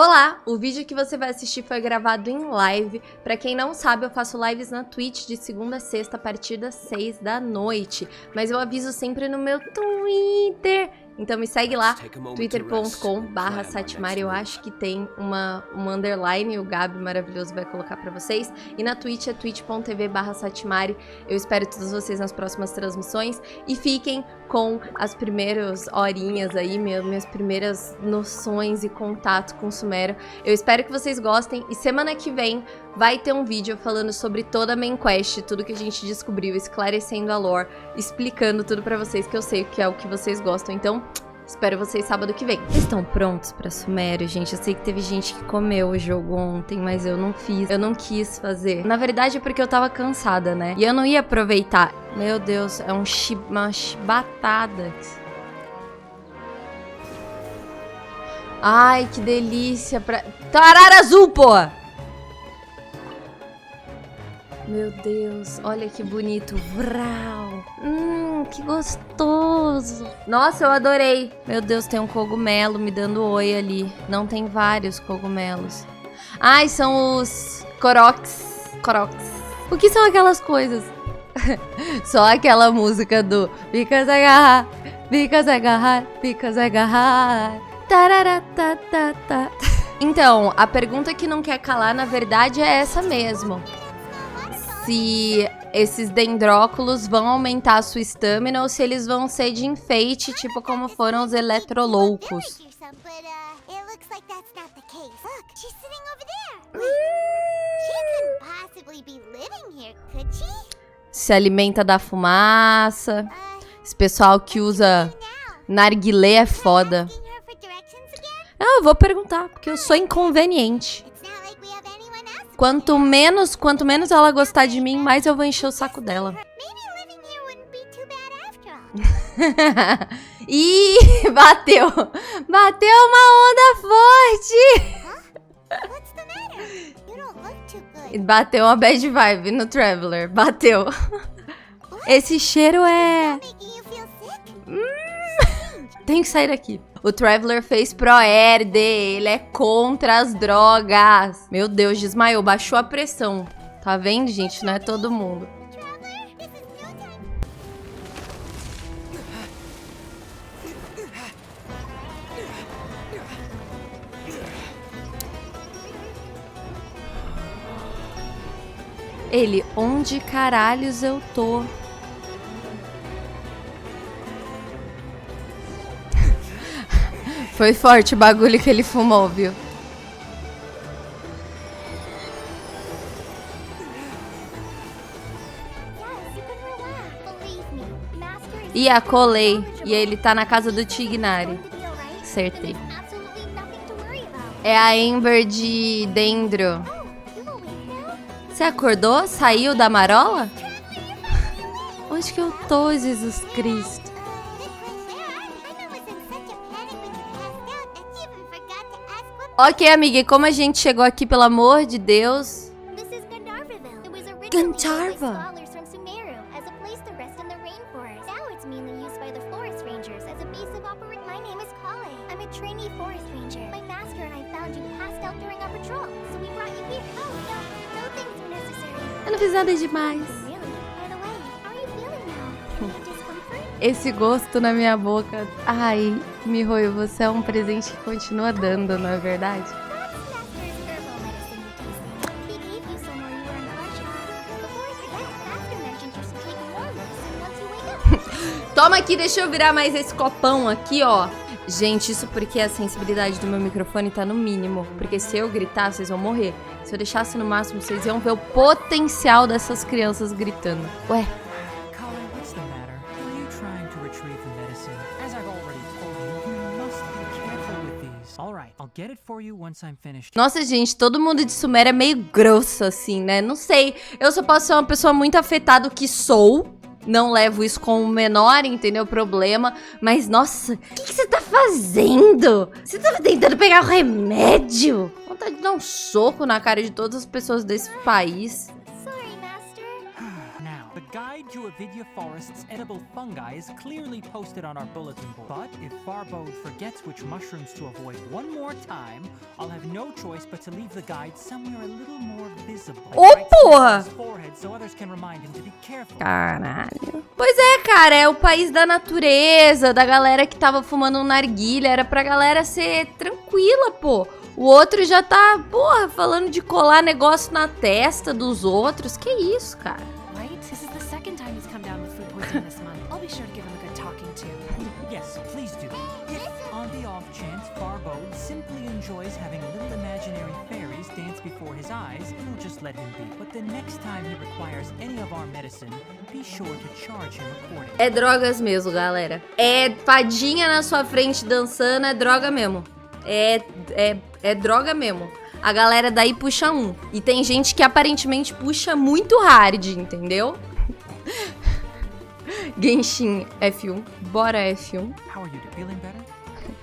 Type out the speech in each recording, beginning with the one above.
Olá! O vídeo que você vai assistir foi gravado em live. Pra quem não sabe, eu faço lives na Twitch de segunda a sexta a partir das 6 da noite. Mas eu aviso sempre no meu Twitter. Então me segue lá, twitter.com/Satymari. Eu acho que tem uma underline, o Gabi maravilhoso vai colocar pra vocês. E na Twitch é twitch.tv/Satymari. Eu espero todos vocês nas próximas transmissões. E fiquem com as primeiras horinhas aí, minhas primeiras noções e contato com o Sumeru. Eu espero que vocês gostem. E semana que vem vai ter um vídeo falando sobre toda a main quest, tudo que a gente descobriu, esclarecendo a lore, explicando tudo pra vocês, que eu sei que é o que vocês gostam. Então, espero vocês sábado que vem. Vocês estão prontos pra Sumeru, gente? Eu sei que teve gente que comeu o jogo ontem, mas eu não fiz. Eu não quis fazer. Na verdade é porque eu tava cansada, né? E eu não ia aproveitar. Meu Deus, é uma chibatada. Ai, que delícia pra... Tarara azul, pô! Meu Deus, olha que bonito. Vrau. Que gostoso. Nossa, eu adorei. Meu Deus, tem um cogumelo me dando oi ali. Não, tem vários cogumelos. Ai, são os Koroks. O que são aquelas coisas? Só aquela música do Because I got high. Tararatatata. Então, a pergunta que não quer calar, na verdade, é essa mesmo. Se esses dendróculos vão aumentar a sua estamina ou se eles vão ser de enfeite, tipo como foram os eletroloucos. Se alimenta da fumaça. Esse pessoal que usa narguilé é foda. Ah, eu vou perguntar, porque eu sou inconveniente. Quanto menos ela gostar de mim, mais eu vou encher o saco dela. Ih, bateu. Bateu uma onda forte. Bateu uma bad vibe no Traveler. Bateu. Esse cheiro é... Tem que sair daqui. O Traveler fez ProErd, ele é contra as drogas. Meu Deus, desmaiou, baixou a pressão. Tá vendo, gente? Não é todo mundo. Ele, onde caralhos eu tô? Foi forte o bagulho que ele fumou, viu? E a colei. E ele tá na casa do Tignari. Acertei. É a Ember de Dendro. Você acordou? Saiu da marola? Onde que eu tô, Jesus Cristo? Ok, amiga, e como a gente chegou aqui, pelo amor de Deus? Gandharva. Eu não fiz nada demais. Esse gosto na minha boca. Ai, Mihoyo, você é um presente que continua dando, não é verdade? Toma aqui, deixa eu virar mais esse copão aqui, ó. Gente, isso porque a sensibilidade do meu microfone tá no mínimo. Porque se eu gritar, vocês vão morrer. Se eu deixasse no máximo, vocês iam ver o potencial dessas crianças gritando. Ué. Nossa, gente, todo mundo de Sumeru é meio grosso, assim, né? Não sei, eu só posso ser uma pessoa muito afetada, o que sou. Não levo isso como menor, entendeu? Problema. Mas, nossa, o que você tá fazendo? Você tava tentando pegar o remédio? Vontade de dar um soco na cara de todas as pessoas desse país. guide to Avidya Forest's edible fungi is clearly posted on our bulletin board. But if Farbode forgets which mushrooms to avoid one more time, I'll have no choice but to leave the guide somewhere a little more visible. Ô, porra! So others can remind him to be careful. Caralho. Pois é, cara, é o país da natureza, da galera que tava fumando um narguilha, era pra galera ser tranquila, pô. O outro já tá, porra, falando de colar negócio na testa dos outros. Que isso, cara? Right? This is the second time he's come down with food poisoning this month. I'll be sure to give him a good talking to. Yes, please do. If, on the off chance, Farbode simply enjoys having little imaginary fairies dance before his eyes, we'll just let him be. But the next time he requires any of our medicine, be sure to charge him accordingly. É drogas mesmo, galera. É fadinha na sua frente dançando, é droga mesmo. É droga mesmo. A galera daí puxa um. E tem gente que aparentemente puxa muito hard, entendeu? Genshin F1. Bora F1. How are you? Feeling better?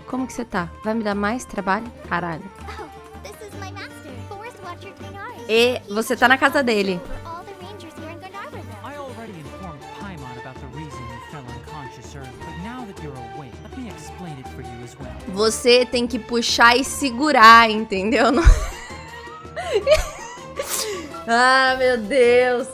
Como que você tá? Vai me dar mais trabalho? Caralho. Oh, this is my master, Forest Watcher King Ours. E você tá na casa dele. All the rangers here in Gandharva. I already informed Paimon about the reason you fell unconscious earlier, but now that you're awake, let me explain it for you as well. Você tem que puxar e segurar, entendeu? Ah, meu Deus.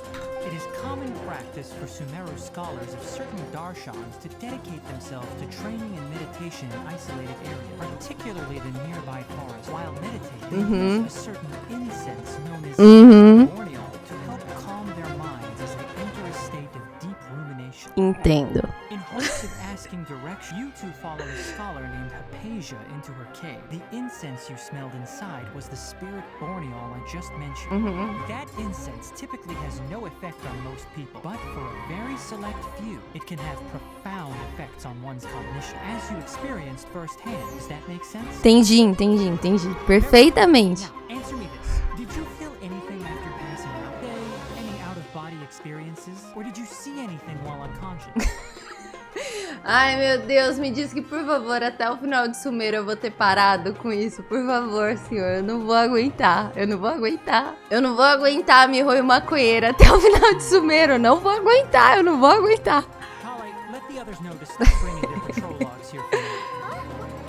It is common practice for Sumeru scholars of certain darshans to dedicate themselves to training and meditation in isolated areas, particularly the nearby forest. While meditating, they use a certain incense known as borneol to help calm their minds as they enter a state of deep rumination. Entendo. In hopes of asking direction, you two follow a scholar named Hypatia into her cave. The incense you smelled inside was the spirit borneol I just mentioned. That incense typically has no effect on most people, but for a very select few, it can have profound effects on one's cognition, as you experienced firsthand. Does that make sense? Entendi. Perfeitamente. Now, answer me this. Did you feel anything after passing out? Any out-of-body experiences? Or did you see anything while unconscious? Ai, meu Deus, me diz que, por favor, até o final de Sumeru eu vou ter parado com isso. Por favor, senhor, eu não vou aguentar. Eu não vou aguentar me roi maconheira até o final de Sumeru. Eu não vou aguentar. Alright, let the others know to stop bringing their patrol logs here for now.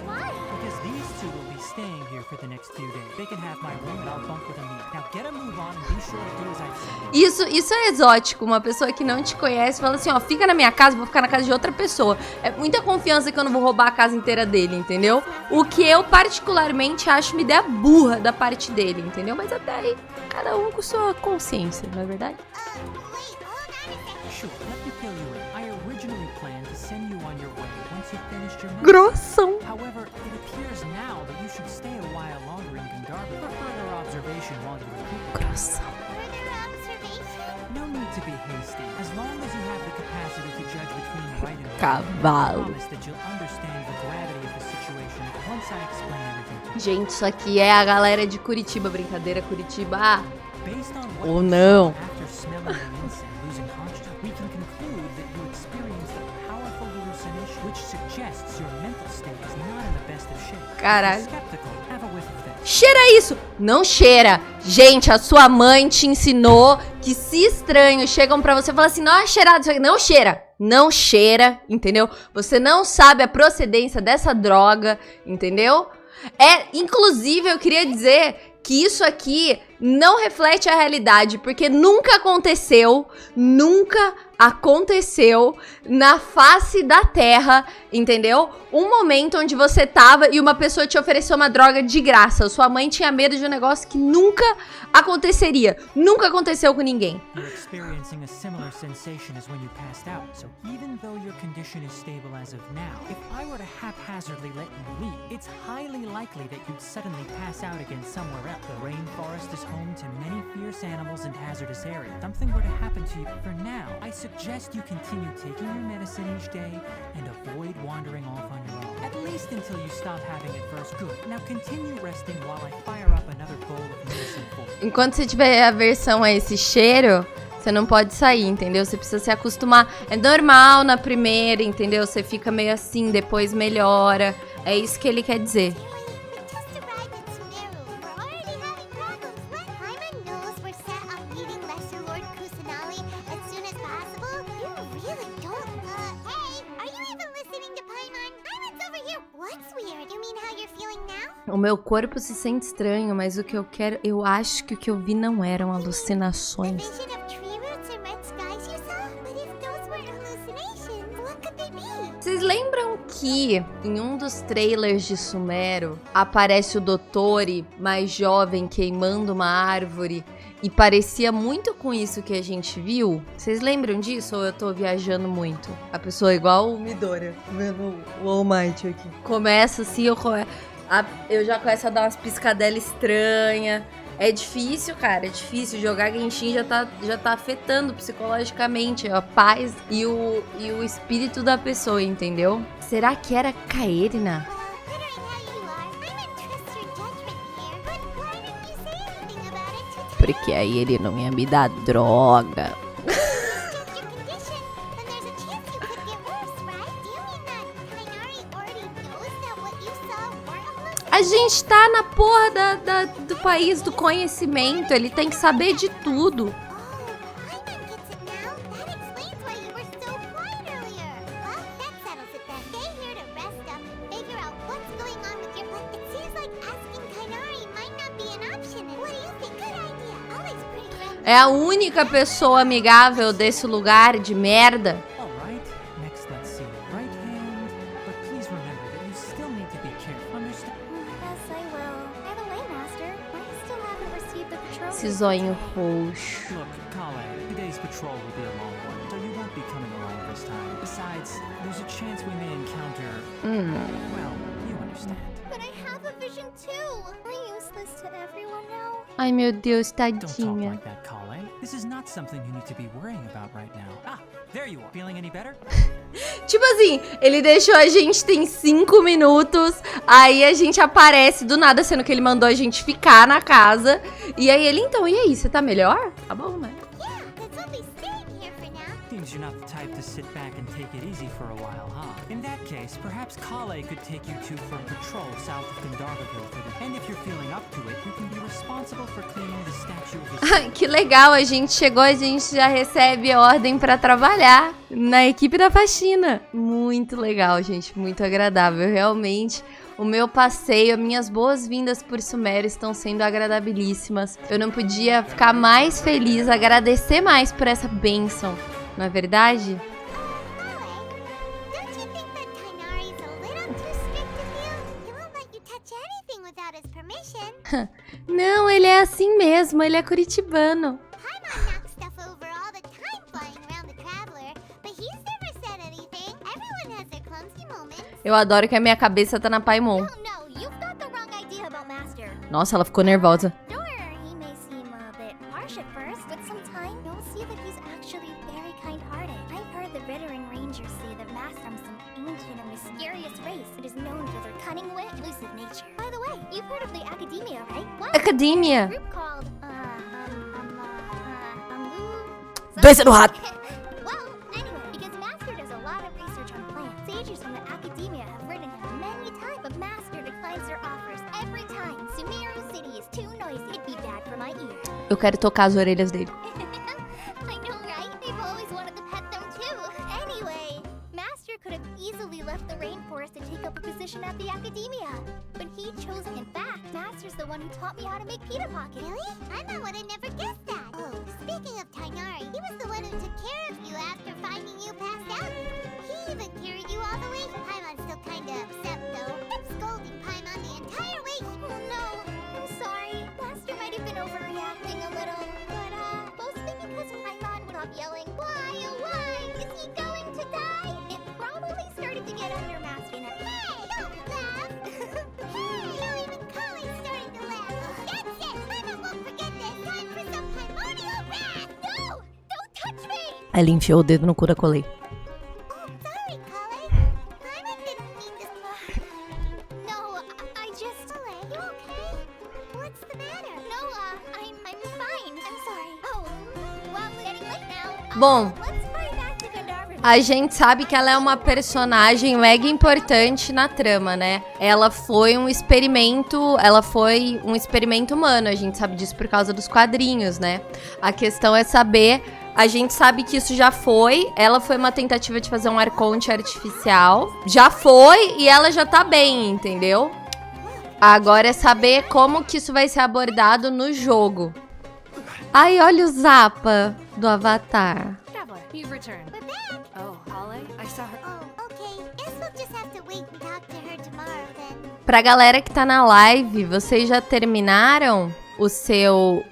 Why? Because these two will be staying here for the next few days. They can have my room and I'll bunk with them here. Now get a move on and be sure to do as I've said. Isso é exótico. Uma pessoa que não te conhece fala assim, ó, fica na minha casa, vou ficar na casa de outra pessoa. É muita confiança que eu não vou roubar a casa inteira dele, entendeu? O que eu particularmente acho uma ideia burra da parte dele, entendeu? Mas até aí, cada um com sua consciência, não é verdade? Wait, hold on a second. Sure, let me fill you in. I originally planned to send you on your way once you finished your medicine. Grossão. However, it appears now that you should stay a while longer in Gandharva for further observation while you recover. Grossão. Further observation? No need to be hasty. As long as you have the capacity to judge between right and wrong, I Cavalo. promise that you'll understand the gravity of the situation once I explain everything to you. Gente, isso aqui é a galera de Curitiba. Brincadeira, Curitiba. Ah, Based on what ou you não. saw after smelling the incense and losing consciousness, we can conclude that you experienced a powerful hallucination, which suggests your mental state is not in the best of shape. Caralho. If you're skeptical, have a whiff of that. Cheira isso! Não cheira! Gente, a sua mãe te ensinou que se estranhos chegam pra você e falam assim, não é cheirado isso aqui. Não cheira! Não cheira, entendeu? Você não sabe a procedência dessa droga, entendeu? Inclusive, eu queria dizer que isso aqui não reflete a realidade, porque nunca aconteceu na face da Terra, entendeu? Um momento onde você tava e uma pessoa te ofereceu uma droga de graça. Sua mãe tinha medo de um negócio que nunca aconteceria. Nunca aconteceu com ninguém. You're experiencing a similar sensation as when you passed out. So even though your condition is stable as of now, if I were to haphazardly let you leave, it's highly likely that you'd suddenly pass out again somewhere else. The rainforest is home to many fierce animals and hazardous areas. Something were to happen to you. For now, I suggest you continue taking your medicine each day and avoid wandering off on your own. At least until you stop having it first. Good. Now continue resting while I fire up another bowl of medicine for you. Enquanto você tiver aversão a esse cheiro, você não pode sair, entendeu? Você precisa se acostumar. É normal na primeira, entendeu? Você fica meio assim, depois melhora. É isso que ele quer dizer. We just arrived at Sumeru. We're already having problems, but Paimon knows we're set on meeting Lesser Lord Kusanali as soon as possible. What's weird? You mean how you're feeling now? O meu corpo se sente estranho, mas o que eu quero... Eu acho que o que eu vi não eram The alucinações. vision of tree roots and red skies you saw? But if those weren't hallucinations, what could they be? Vocês lembram que em um dos trailers de Sumeru aparece o Dottore mais jovem queimando uma árvore e parecia muito com isso que a gente viu? Vocês lembram disso ou eu tô viajando muito? A pessoa é igual o Midoriya, vendo o All Might aqui. Começa assim, eu já começo a dar umas piscadelas estranhas. É difícil, cara, é difícil. Jogar Genshin já tá afetando psicologicamente a paz e o espírito da pessoa, entendeu? Será que era Kaerina? Porque aí ele não ia me dar droga. A gente tá na porra do país do conhecimento, ele tem que saber de tudo. É a única pessoa amigável desse lugar de merda. Esse zoinho roxo. Ai, meu Deus, tadinha. Tipo assim, ele deixou a gente tem 5 minutos, aí a gente aparece do nada, sendo que ele mandou a gente ficar na casa. E aí ele, então, e aí, você tá melhor? Tá bom, né? You're not the type to sit back and take it easy for a while, huh? In that case, perhaps Kale could take you two for a patrol south of Gandharvaville for the... And if you're feeling up to it, you can be responsible for cleaning the statue of his... Que legal, a gente chegou, a gente já recebe ordem pra trabalhar na equipe da faxina. Muito legal, gente, muito agradável, realmente. O meu passeio, minhas boas-vindas por Sumeru estão sendo agradabilíssimas. Eu não podia ficar mais feliz, agradecer mais por essa bênção. Não é verdade? Não, ele é assim mesmo, ele é curitibano. Eu adoro que a minha cabeça tá na Paimon. Nossa, ela ficou nervosa. Academia. Doença do rato. Eu quero tocar as orelhas dele. At the academia, but he chose in fact. Master's the one who taught me how to make pita pocket. Really? I thought would have never guessed that. Oh, speaking of Tainari, he was the one who took care of you after finding you passed out. He even carried you all the way. Paimon's still kinda upset though. Kept scolding Paimon the entire way. Oh no, I'm sorry. Master might have been overreacting a little, but mostly because Paimon would stop yelling, "Why, oh why? Is he going to die?" It probably started to get under Master. Ela enfiou o dedo no cu da Colei. Bom, a gente sabe que ela é uma personagem mega importante na trama, né? Ela foi um experimento humano, a gente sabe disso por causa dos quadrinhos, né? A questão é saber A gente sabe que isso já foi. Ela foi uma tentativa de fazer um arconte artificial. Já foi e ela já tá bem, entendeu? Agora é saber como que isso vai ser abordado no jogo. Ai, olha o Zappa do Avatar. Traveler, you've returned. We're back. Oh, Ollie, I saw her. Oh, okay. Guess we'll just have to wait and talk to her tomorrow then. Pra galera que tá na live, vocês já terminaram o seu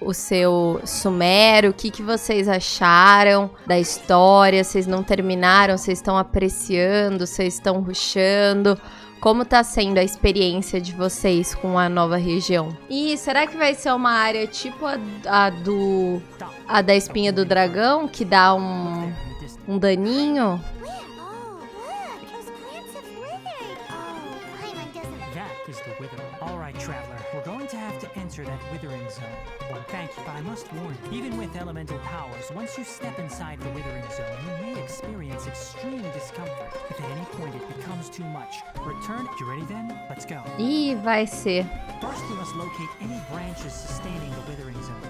Sumeru? O que vocês acharam da história? Vocês não terminaram? Vocês estão apreciando? Vocês estão rushando? Como tá sendo a experiência de vocês com a nova região? E será que vai ser uma área tipo a da espinha do dragão, que dá um daninho? Oh, look. Those plants have withered. Oh, Paimon doesn't. That is the wither. All right, traveler, we're going to have to enter that withering zone. Well, thank you, but I must warn you, even with elemental powers, once you step inside the withering zone, you may experience extreme discomfort. If at any point it becomes too much, return. You ready then? Let's go. Ih, vai ser. First, we must locate any branches sustaining the withering zone.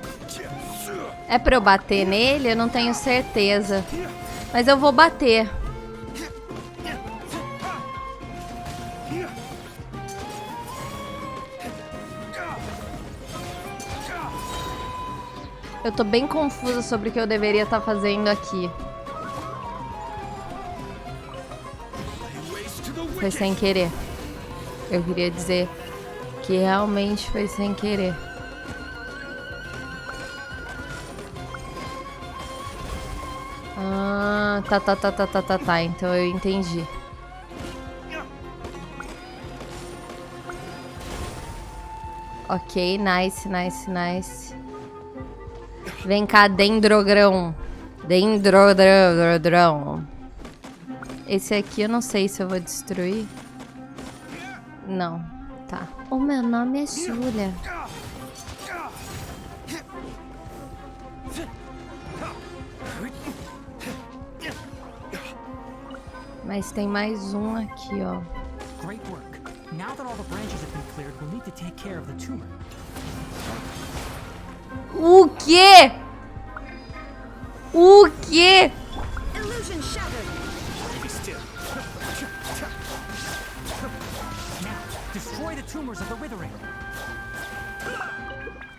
É pra eu bater nele? Eu não tenho certeza. Mas eu vou bater. Eu tô bem confusa sobre o que eu deveria estar fazendo aqui. Foi sem querer. Eu queria dizer que realmente foi sem querer. Ah, tá. Então eu entendi. Ok, nice. Vem cá, dendrogrão. Dendrodrão. Esse aqui eu não sei se eu vou destruir. Não, tá. O meu nome é Julia. Mas tem mais um aqui, ó. Great work. Now that all the branches have been cleared, we'll need to take care of the tumor. O quê? O quê? Illusion shattered. Now, destroy the tumors of the withering.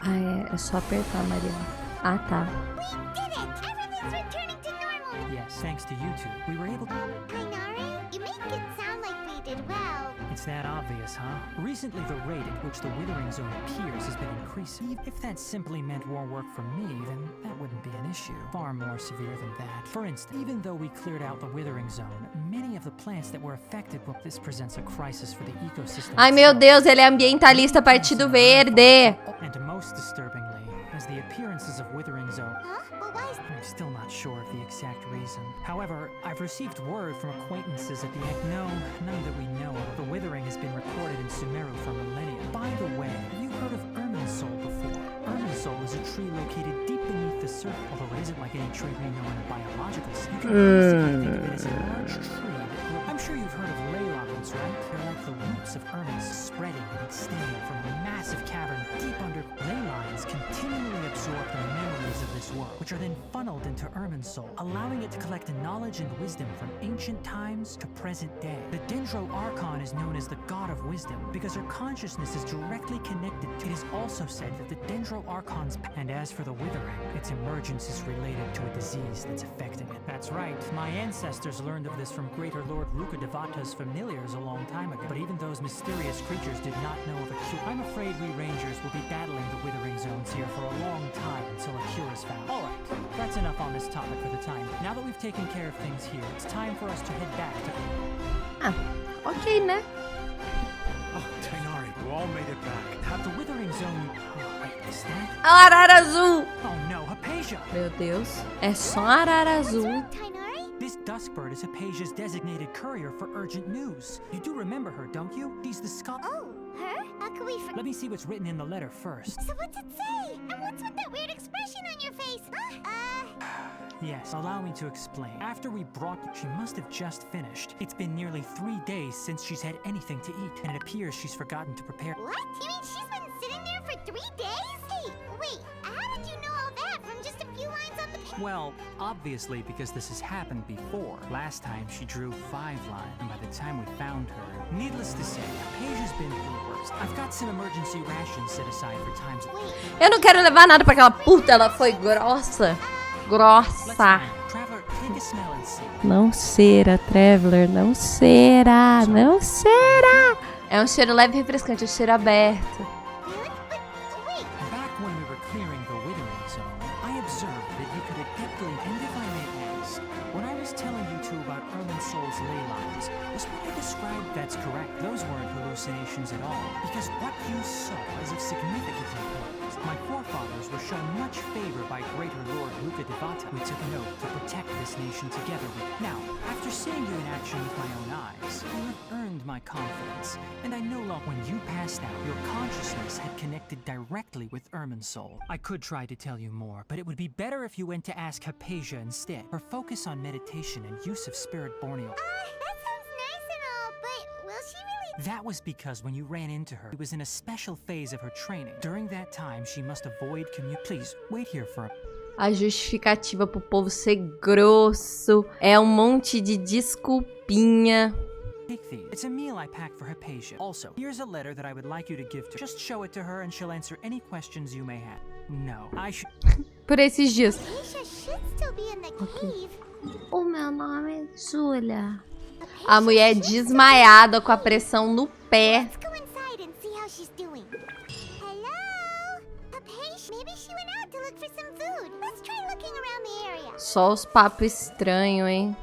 Ah, é só apertar, Mariana. Ah, tá. We did it! Everything's returning to normal. Yes, thanks to you two, we were able to... Kainari, you make it sound like we did well. It's that obvious, huh? Recently, the rate at which the withering zone appears has been increasing. If that simply meant more work for me, then that wouldn't be an issue. Far more severe than that. For instance, even though we cleared out the withering zone, many of the plants that were affected, well, this presents a crisis for the ecosystem. Ai, meu Deus, ele é ambientalista Partido Verde. And most disturbingly, as the appearances of withering zone... Huh? But why is... I'm still not sure of the exact reason. However, I've received word from acquaintances at the end. No, none that we know of. The withering has been recorded in Sumeru for millennia. By the way, have you heard of Irminsul before? Irminsul is a tree located deep beneath the surface. Although it isn't like any tree we know in a biological sense. You can basically think of it as a large tree that grew... I'm sure you've heard of ley lines, right? They're like the roots of Irmin's spreading and extending from a massive cavern deep under. Ley lines continually absorb the memories of this world, which are then funneled into Irminsul, allowing it to collect knowledge and wisdom from ancient times to present day. The Dendro Archon is known as the God of Wisdom because her consciousness is directly connected to... It is also said that the Dendro Archon's... And as for the withering, its emergence is related to a disease that's affecting it. That's right, my ancestors learned of this from Greater Lord Rukadevata's familiars a long time ago. But even those mysterious creatures did not know of a cure. I'm afraid we rangers will be battling the withering zones here for a long time until a cure is found. Alright, that's enough on this topic for the time. Now that we've taken care of things here, it's time for us to head back to... Ah, ok, né? Oh, Tainari, you all made it back. Have the withering zone... Oh, wait, is that... Arara azul. Oh no, Hypatia! Meu Deus. É só arara azul. Tainari? This Duskbird is Hypatia's designated courier for urgent news. You do remember her, don't you? She's the Scot... Oh, her? How could we Let me see what's written in the letter first. So what's it say? And what's with that weird expression on your face? Yes, allow me to explain. After we brought... She must have just finished. It's been nearly 3 days since she's had anything to eat, and it appears she's forgotten to prepare... What? You mean she's been sitting there for 3 days? Hey, wait, how did you know all that from just a few lines on the Well, obviously because this has happened before. Last time she drew 5 lines, and by the time we found her, needless to say, Hypatia's been through the worst. I've got some emergency rations set aside for times. Eu não quero levar nada pra aquela puta, ela foi grossa. Grossa. Traveler, take a smell and see. Não cheira, Traveler, não cheira, não cheira. É um cheiro leve e refrescante, é um cheiro aberto. Back when we were clearing the withering zone, I observed that you could adeptly, and if I may ask, when I was telling you two about Irminsul's ley lines, was what I described? That's correct. Those weren't hallucinations at all, because what you saw is of significant importance. My forefathers were shown much favor by greater Lord Luca Devata. We took an oath to protect this nation together with. Now, after seeing you in action with my own eyes, you have earned my confidence, and I no longer. When you passed out, your consciousness had connected directly with Irminsul. I could try to tell you more, but it would be better if you went to ask Hypatia instead. Her focus on meditation and use of spirit borneo. That sounds nice and all, but will she really? That was because when you ran into her, it was in a special phase of her training. During that time, she must avoid Please, wait here for a... A justificativa pro povo ser grosso é um monte de desculpinha. Take these. It's a meal I packed for Hypatia. Also, here's a letter that I would like you to give to her. Just show it to her and she'll answer any questions you may have. No, I should... Por esses dias. Hypatia should still be in the cave. O meu nome é Júlia. A mulher desmaiada com a pressão no pé. Let's go inside and see how she's doing. Hello? Hypatia, maybe she went out to look for some food. Let's try looking around the area. Só os papos estranhos, hein?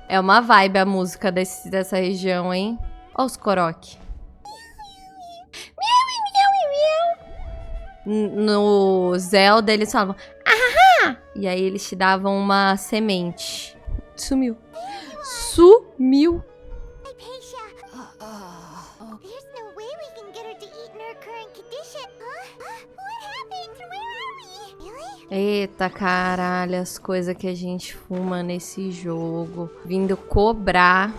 É uma vibe a música dessa região, hein? Ó os coroque. No Zelda eles falavam ahá! E aí eles te davam uma semente. Sumiu. Sumiu. Hypatia. There's no way we can get her to eat in her current condition. Huh? What happened? Where are we? Really? Eita caralho, as coisas que a gente fuma nesse jogo. Vindo cobrar.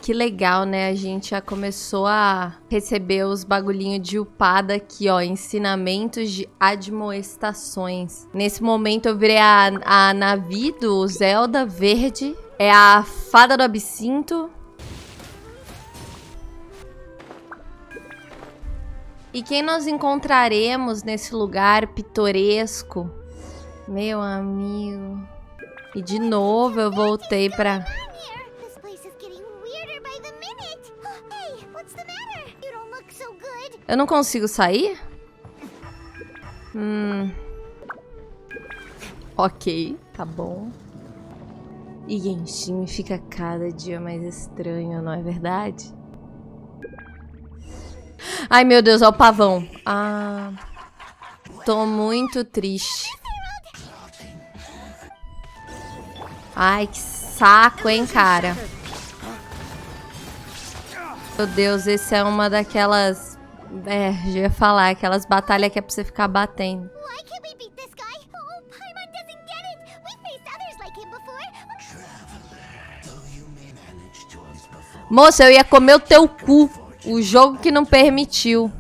Que legal, né? A gente já começou a receber os bagulhinhos de upada aqui, ó. Ensinamentos de admoestações. Nesse momento eu virei a Navi do Zelda verde. É a fada do absinto. E quem nós encontraremos nesse lugar pitoresco? Meu amigo. E de novo eu voltei pra... Eu não consigo sair? Ok, tá bom. E Genshin fica cada dia mais estranho, não é verdade? Ai, meu Deus, olha o pavão. Ah, tô muito triste. Ai, que saco, hein, cara. Meu Deus, esse é uma daquelas... já ia falar, aquelas batalhas que é pra você ficar batendo. Moça, eu ia comer o teu cu. O jogo que não permitiu.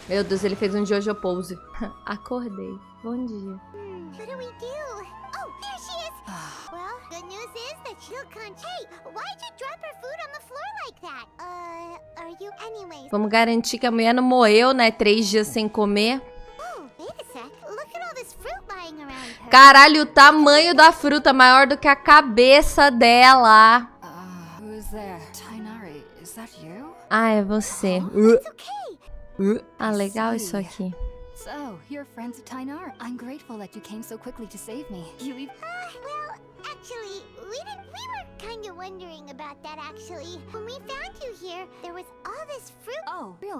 Meu Deus, ele fez um Jojo pose. Acordei. Bom dia. What do we do? Oh, there she is. Well, good news is that she'll come. Hey, why'd you drop her food on the floor like that? Are you anyways? Vamos garantir que a mulher não morreu, né? 3 dias sem comer. Oh, wait a sec. Look at all this fruit lying around her. Caralho, o tamanho da fruta maior do que a cabeça dela. Who's there? Tainari, is that you? Ah, é você. It's okay. Ah, legal isso aqui. So, you're friends of Tainar. I'm grateful that you came so quickly to save me. You even... Well, actually, we were kind of wondering about that actually. When we found you here, there was all this fruit. Oh, real?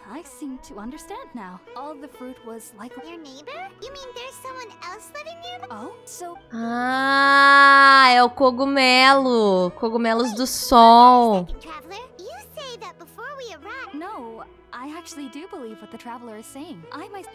I seem to understand now. All the fruit was like... Your neighbor? You mean there's someone else living nearby? Oh, so... Ah, é o cogumelo. Cogumelos do sol. Second traveler, you say that before we arrived. No, I actually do believe what the traveler is saying.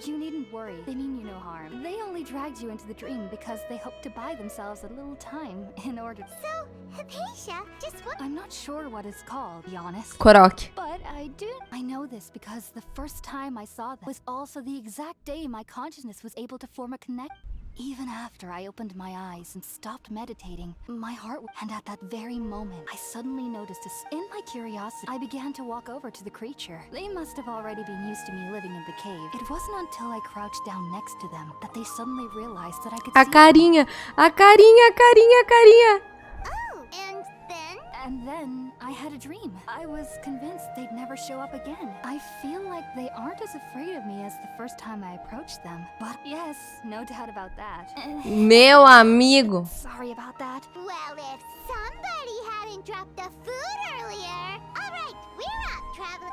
You needn't worry. They mean you no harm. They only dragged you into the dream because they hoped to buy themselves a little time in order... So, Hypatia, just what? I'm not sure what it's called, to be honest. Coroque. But I know this because the first time I saw that was also the exact day my consciousness was able to form a connect. Even after I opened my eyes and stopped meditating, my heart... And at that very moment, I suddenly noticed in my curiosity, I began to walk over to the creature. They must have already been used to me living in the cave. It wasn't until I crouched down next to them that they suddenly realized that I could A see carinha, a carinha, a carinha, a carinha. Oh, and then? And then I had a dream. I was convinced they'd never show up again. I feel like they aren't as afraid of me as the first time I approached them. But yes, no doubt about that. Meu amigo. Sorry about that. Well, if somebody hadn't dropped the food earlier. Alright, we're up, traveler.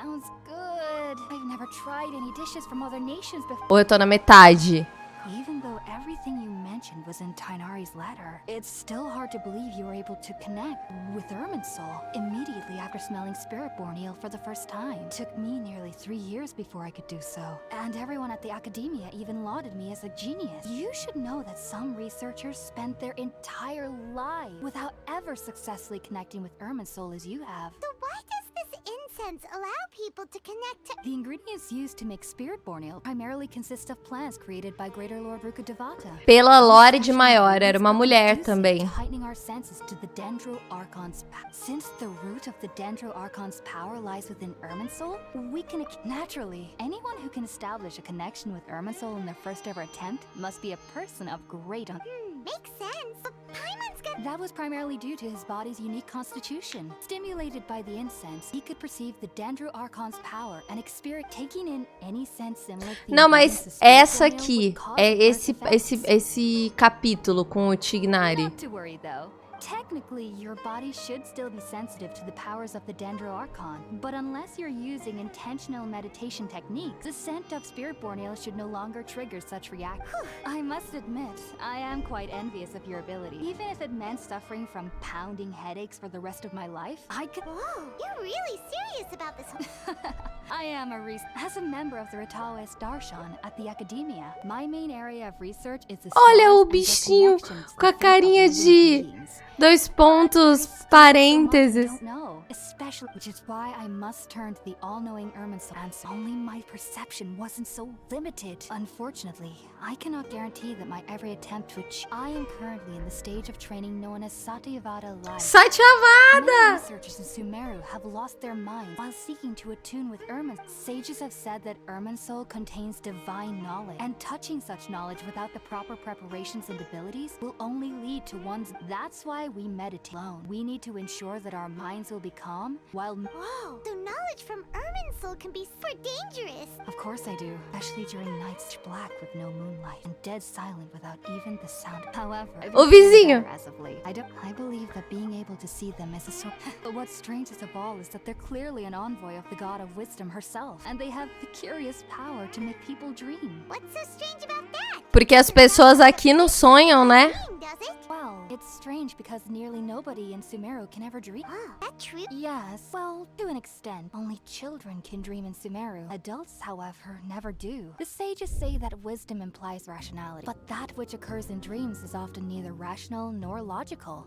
Sounds good. I've never tried any dishes from other nations before. Ou eu tô na metade. Even though everything you mentioned was in Tighnari's letter, it's still hard to believe you were able to connect with Irminsul immediately after smelling Spiritborn eel for the first time. It took me nearly 3 years before I could do so. And everyone at the academia even lauded me as a genius. You should know that some researchers spent their entire lives without ever successfully connecting with Irminsul as you have. So why does this incense allow people to connect to... The ingredients used to make Spiritborn ale primarily consist of plants created by Greater Lord Rukkhadevata. Pela lore de maior, era uma mulher também. Heightening our senses to the Dendro Archon's power. Since the root of the Dendro Archon's power lies within Irminsul, we can naturally. Anyone who can establish a connection with Irminsul in their first ever attempt must be a person of great Makes sense. But Paimon's got... That was primarily due to his body's unique constitution. Stimulated by the incense, he could perceive the Dendro Archon's power and experience taking in any sense similar to the... Não, mas essa aqui é esse capítulo com o Tighnari. Not to worry though. Technically, your body should still be sensitive to the powers of the Dendro Archon, but unless you're using intentional meditation techniques, the scent of Spiritborn ale should no longer trigger such reactions. I must admit, I am quite envious of your ability. Even if it meant suffering from pounding headaches for the rest of my life, I could... Whoa, you're really serious about this whole... I am as a member of the Ritaoes Darshan at the Academia, my main area of research is the... Olha o bichinho com a carinha de 2 pontos, parênteses. Especially, which is why I must turn to the all-knowing Irminsul, and only my perception wasn't so limited. Unfortunately, I cannot guarantee that my every attempt to achieve. I am currently in the stage of training known as Satyavada life. Satyavada! Many researchers in Sumeru have lost their minds while seeking to attune with Irminsul. Sages have said that Irminsul contains divine knowledge, and touching such knowledge without the proper preparations and abilities will only lead to one's... That's why we meditate alone. We need to ensure that our minds will be calm while... Whoa, so knowledge from Irminsul can be super dangerous. Of course I do, especially during nights black with no moonlight and dead silent without even the sound. However, O vizinho. as of late, I believe that being able to see them is a sort... But what's strangest of all is that they're clearly an envoy of the god of wisdom herself, and they have the curious power to make people dream. What's so strange about that? Porque as pessoas aqui não sonham, né? Does it? Well, it's strange because nearly nobody in Sumeru can ever dream. Oh, that's true. Yes, well, to an extent. Only children can dream in Sumeru. Adults, however, never do. The sages say that wisdom implies rationality, but that which occurs in dreams is often neither rational nor logical.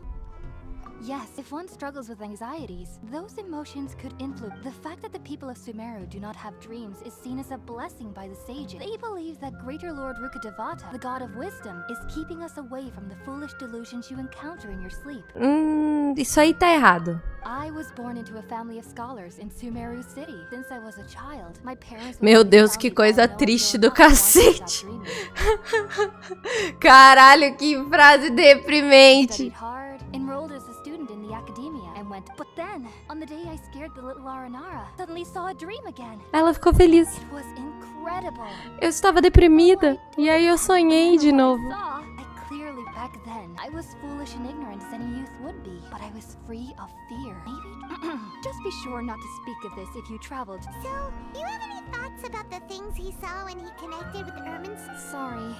Yes, if one struggles with anxieties, those emotions could influence. The fact that the people of Sumeru do not have dreams is seen as a blessing by the sages. They believe that Greater Lord Rukkhadevata, the god of wisdom, is keeping us away from the foolish delusions you encounter in your sleep. Isso aí tá errado. I was born into a family of scholars in Sumeru City. Since I was a child, my parents... Meu Deus, que coisa triste do cacete. Caralho, que frase deprimente. Enrolled as a student in the academia and went, but then, on the day I scared the little Aranara, suddenly saw a dream again. Ela ficou feliz. It was incredible. Eu estava deprimida e aí eu sonhei de novo. I clearly back then, I was foolish and ignorant as any youth would be, but I was free of fear. Maybe just be sure not to speak of this if you traveled. So, you have any thoughts about the things he saw when he connected with Ermin's? Sorry,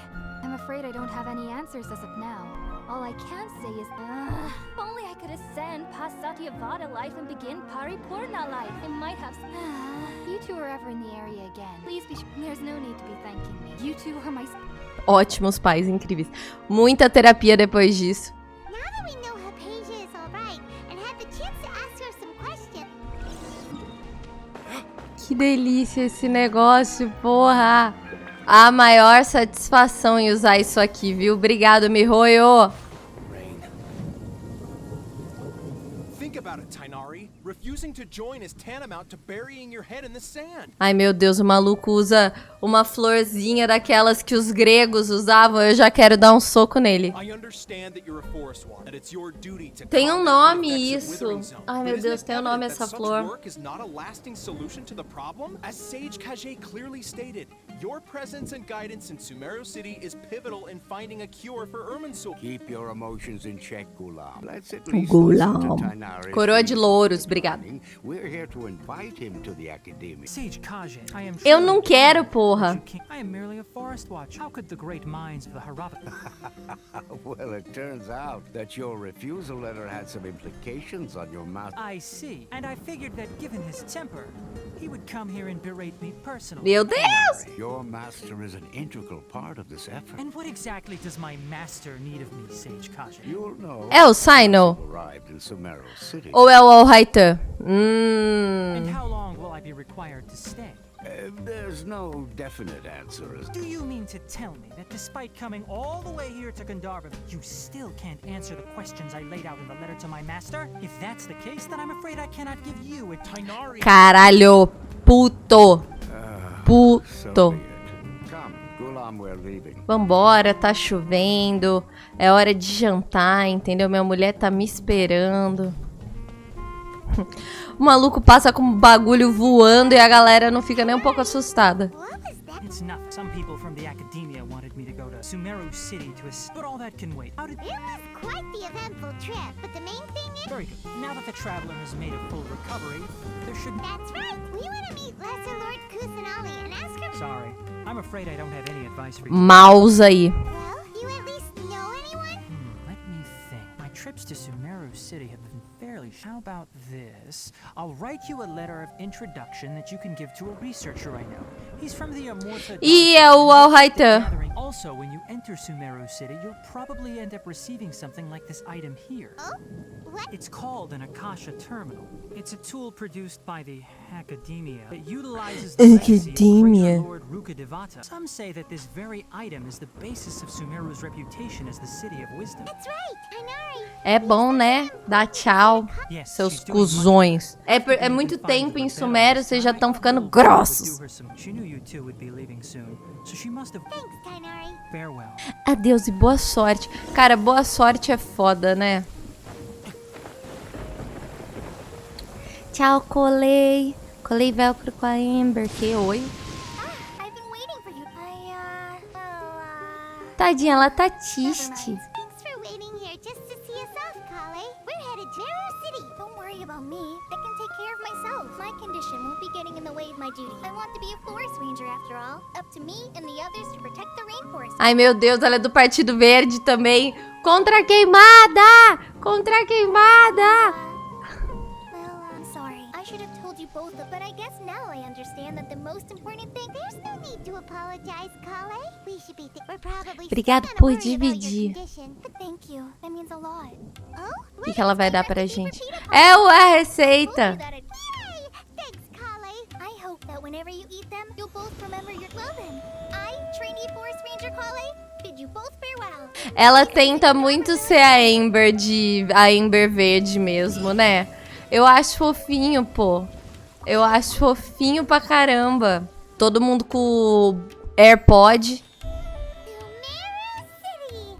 I'm afraid I don't have any answers as of now. All I can say is, if only I could ascend past Satyavada life and begin Paripurna life. I might have. You two are ever in the area again. Please be sure. There's no need to be thanking me. You two are my. Ótimos pais, incríveis. Muita terapia depois disso. Now that we know her page is alright and had the chance to ask her some questions. Que delícia esse negócio, porra! A maior satisfação em usar isso aqui, viu? Obrigado, Mihoyo! Think about it, Tainari. Refusing to join is tantamount to burying your head in the sand. Ai, meu Deus, o maluco usa uma florzinha daquelas que os gregos usavam. Eu já quero dar um soco nele. I understand that you're a forest walker, that it's your duty to Tem um combat nome the effects of isso. withering zone. Ai, meu But Deus, isn't tem um it nome evident essa that flor. such work is not a lasting solution to the problem? As Sage Kage clearly stated, your presence and guidance in Sumeru City is pivotal in finding a cure for Irminsul. Keep your emotions in check, Gulam. Let's at least Gulam. listen to Tainari's Coroa de reasons louros, for obrigado. joining. We're here to invite him to the academy. Sage Kage, I am Eu truly não honored quero, that porra. you came. I am merely a forest watcher. How could the great minds of the Harappa... Well, it turns out that your refusal letter had some implications on your master. I see. And I figured that given his temper, he would come here and berate me personally. Meu Deus! Your master is an integral part of this effort. And what exactly does my master need of me, Sage Kage? You'll know. É o Sino? Arrived in Sumeru City. Ou é o Alhaitan? And how long will I be required to stay? There's no definite answer as Do you mean to tell me that despite coming all the way here to Gandharva, you still can't answer the questions I laid out in the letter to my master? If that's the case, then I'm afraid I cannot give you a Tainari. Caralho, puto. so Puto. be it. Come, Gulam, we're leaving. Vambora, tá chovendo. É hora de jantar, entendeu? Minha mulher tá me esperando. O maluco passa com um bagulho voando e a galera não fica nem um pouco assustada. What was that? It's enough. Some people from the academia wanted me to go to Sumeru City to but all that can wait. How did... It was quite the eventful trip, but the main thing is... Very good. Now that the traveler has made a full recovery, there should... That's right. We want to meet Lesser Lord Kusanali and ask her... Sorry. I'm afraid I don't have any advice for you. Mouse aí. Well, you at least know anyone? Let me think. My trips to Sumeru City have been fairly... How about this? I'll write you a letter of introduction that you can give to a researcher I know. He's from the Amortha... E é o Alhaitan. Also, when you enter Sumeru City, you'll probably end up receiving something like this item here. Oh? What? It's called an Akasha Terminal. It's a tool produced by the Academia that utilizes the legacy of Academia. Greater Lord Rukadevata. Some say that this very item is the basis of Sumeru's reputation as the City of Wisdom. That's right, Tainari. É bom, né? Dá tchau, Yes, seus she's doing much cuzões. É muito tempo em Sumério, vocês já estão ficando grossos. She knew you two would be leaving soon, so she must have... Thanks, Tainari. Farewell. Adeus e boa sorte. Cara, boa sorte é foda, né? Tchau, colei. Colei velcro com a Amber. Que oi? Ah, I've been waiting for you. Tadinha, ela tá Never triste. mind. Thanks for waiting here just to see us off, Kale. We're headed to Meru City. Don't worry about me. I can take care of myself. My condition won't be getting in the way of my duty. I want to be a forest ranger after all. Up to me and the others to protect the rainforest. Ai, meu Deus, ela é do Partido Verde também. Contra a queimada! Contra a queimada! Well, I'm sorry. I should have told you both, but I guess now I understand that the most important thing... There's no need to apologize, Kale. We should be... We're probably Obrigado still por kinda worried about your dividir. condition. But thank you. That means a lot. Oh? O que ela vai dar pra gente? É a receita. Yay! Thanks, Kale. I hope that whenever you eat them, you'll both remember your clothing. I, trainee Forest Ranger Kale, bid you both farewell. Ela tenta muito ser a Amber verde mesmo, né? Eu acho fofinho, pô. Eu acho fofinho pra caramba. Todo mundo com o AirPod. Sumeru City.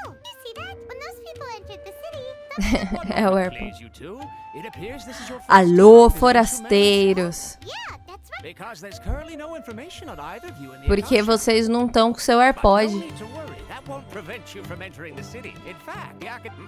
Oh, you see that? When those people entered the city, É o AirPod. Please, you two. It appears this is your first Alô, time visiting forasteiros. yeah, that's right. Because there's currently no information on either of you in the Porque Akasha. vocês não estão com seu But no AirPod. need to worry, that won't prevent you from entering the city. In fact,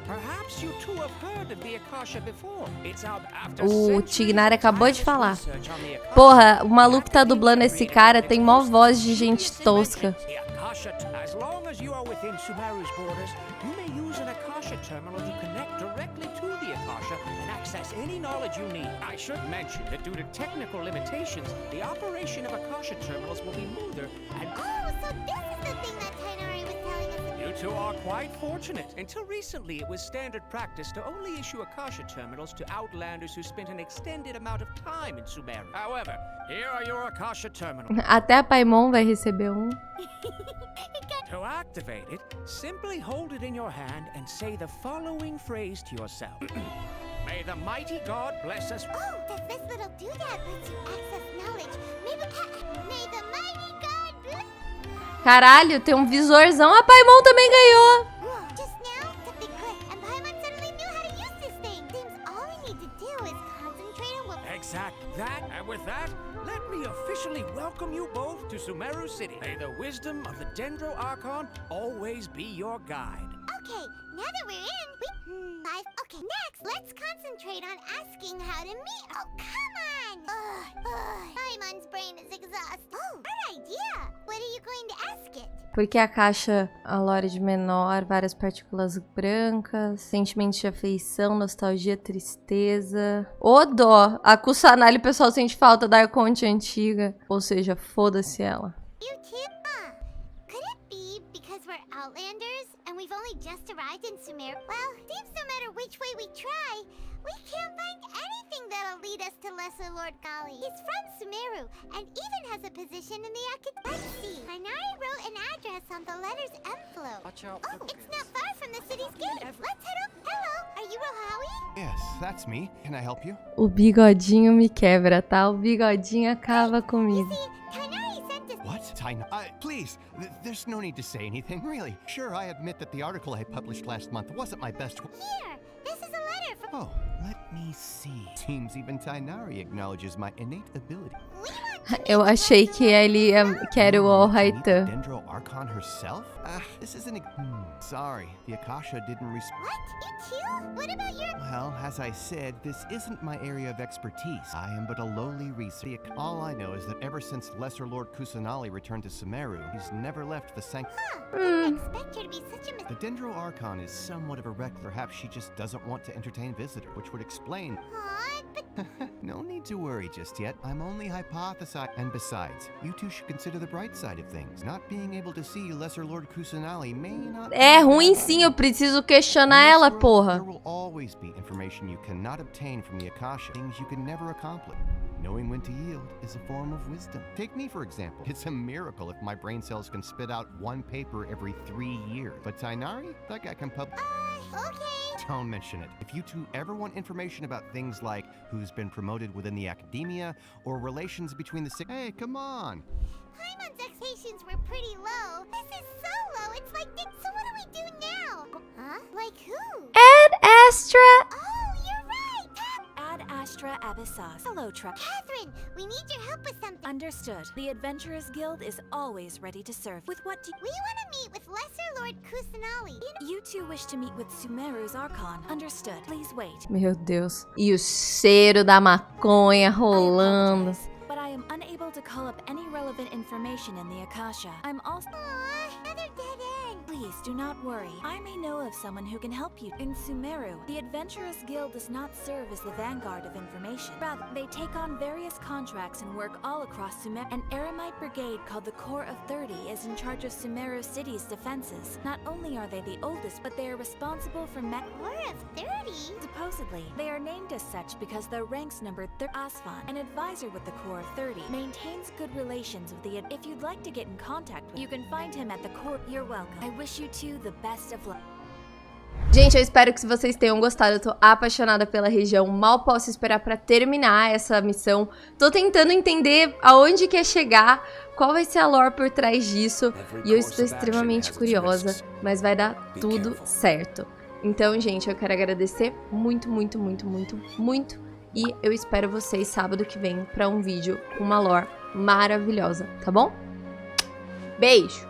perhaps you two have heard of the Akasha before. It's out after O centuries Tignari of acabou de tireless falar. research on the Akasha. Porra, o maluco que tá dublando esse cara tem mó voz de gente tosca. The Akasha, as long as you are within Sumeru's borders, you may use an Akasha terminal to connect directly to the Akasha and access any knowledge you need. I should mention that due to technical limitations, the operation of Akasha terminals will be smoother and... Oh, so this is the thing that Tainari was telling us about. You two are quite fortunate. Until recently, it was standard practice to only issue Akasha terminals to outlanders who spent an extended amount of time in Sumeru. However, here are your Akasha terminals. Até a Paimon vai receber um. To activate it, simply hold it in your hand and say the following phrase to yourself. May the mighty God bless us. Oh, does this little doodad lets you access knowledge? May the mighty God bless. Caralho, tem um visorzão. A Paimon também ganhou. Whoa, just now, it's a big click, and Paimon suddenly knew how to use this thing. Seems all we need to do is concentrate on what... Exactly that. And with that, let me officially welcome you both to Sumeru City. May the wisdom of the DENDRO Archon always be your guide. Okay, now that we're in, okay, next, let's concentrate on asking how to meet. Oh, come on! Paimon's brain is exhausted. Oh, good idea! What are you going to ask it? Porque a caixa, a lore de menor, várias partículas brancas, sentimentos de afeição, nostalgia, tristeza. Ô dó! A Kusanali, o pessoal sente falta da Arconte antiga. Ou seja, foda-se ela. You too? Could it be because we're Outlanders and we've only just arrived in Sumeru? Well, seems no matter which way we try, we can't find anything that'll lead us to Lesser Lord Gali. He's from Sumeru and even has a position in the academy. Let's see. Tainari wrote an address on the letter's envelope. Oh, it's not far from the city's gate. Let's head up. Hello, are you Rohawi? Yes, that's me. Can I help you? O bigodinho me quebra, tá? O bigodinho acaba comigo. Tainari sent us... What? Please, there's no need to say anything, really. Sure, I admit that the article I published last month wasn't my best... Here, this is a letter from... Oh, let me see. Seems even Tainari acknowledges my innate ability. We want to meet Eu achei que ele que era o All Meet the Raitan. DENDRO Archon herself? This isn't... Sorry, the Akasha didn't respond. What? You too? What about your... Well, as I said, this isn't my area of expertise. I am but a lowly researcher. All I know is that ever since Lesser Lord Kusanali returned to Sumeru, he's never left the sanctuary. Didn't expect her to be such a The DENDRO Archon is somewhat of a wreck. Perhaps she just doesn't want to entertain visitors, which would explain... Aw, but... No need to worry just yet. I'm only hypothesizing. And besides, you two should consider the bright side of things. Not being able to see Lesser Lord Kusanali may not... É ruim sim, eu preciso questionar ela, porra. There will always be information you cannot obtain from the Akasha, things you can never accomplish. Knowing when to yield is a form of wisdom. Take me, for example. It's a miracle if my brain cells can spit out one paper every 3 years. But Tainari, that guy can publish... Okay. Don't mention it. If you two ever want information about things like who's been promoted within the academia or relations between the six... Hey, come on! Paimon's expectations were pretty low. This is so low, it's like, so what do we do now? Huh? Like who? Ad Astra. Oh, you're right! Ad Astra Abyssos. Hello, Catherine, we need your help with something. Understood. The Adventurers Guild is always ready to serve. With what do We want to meet with Lesser Lord Kusanali. you two wish to meet with Sumeru's Archon? Understood. Please wait. Meu Deus. E o cheiro da maconha I rolando. apologize, but I am unable to call up any relevant information in the Akasha. I'm also... Aw, another dead end. Please do not worry. I may know of someone who can help you. In Sumeru, the Adventurers Guild does not serve as the vanguard of information. Rather, they take on various contracts and work all across Sumeru. An Eremite brigade called the Corps of 30 is in charge of Sumeru City's defenses. Not only are they the oldest, but they are responsible for Corps of 30? Supposedly, they are named as such because their ranks numbered Asfan, an advisor with the Corps of 30, maintains good relations with the... If you'd like to get in contact with, you can find him at the Corps. You're welcome. I wish you two the best of luck. Gente, eu espero que vocês tenham gostado. Eu tô apaixonada pela região. Mal posso esperar pra terminar essa missão. Tô tentando entender aonde quer chegar, qual vai ser a lore por trás disso. E eu estou extremamente curiosa, mas vai dar tudo certo. Então, gente, eu quero agradecer muito, muito, muito, muito, muito. E eu espero vocês sábado que vem pra um vídeo com uma lore maravilhosa, tá bom? Beijo!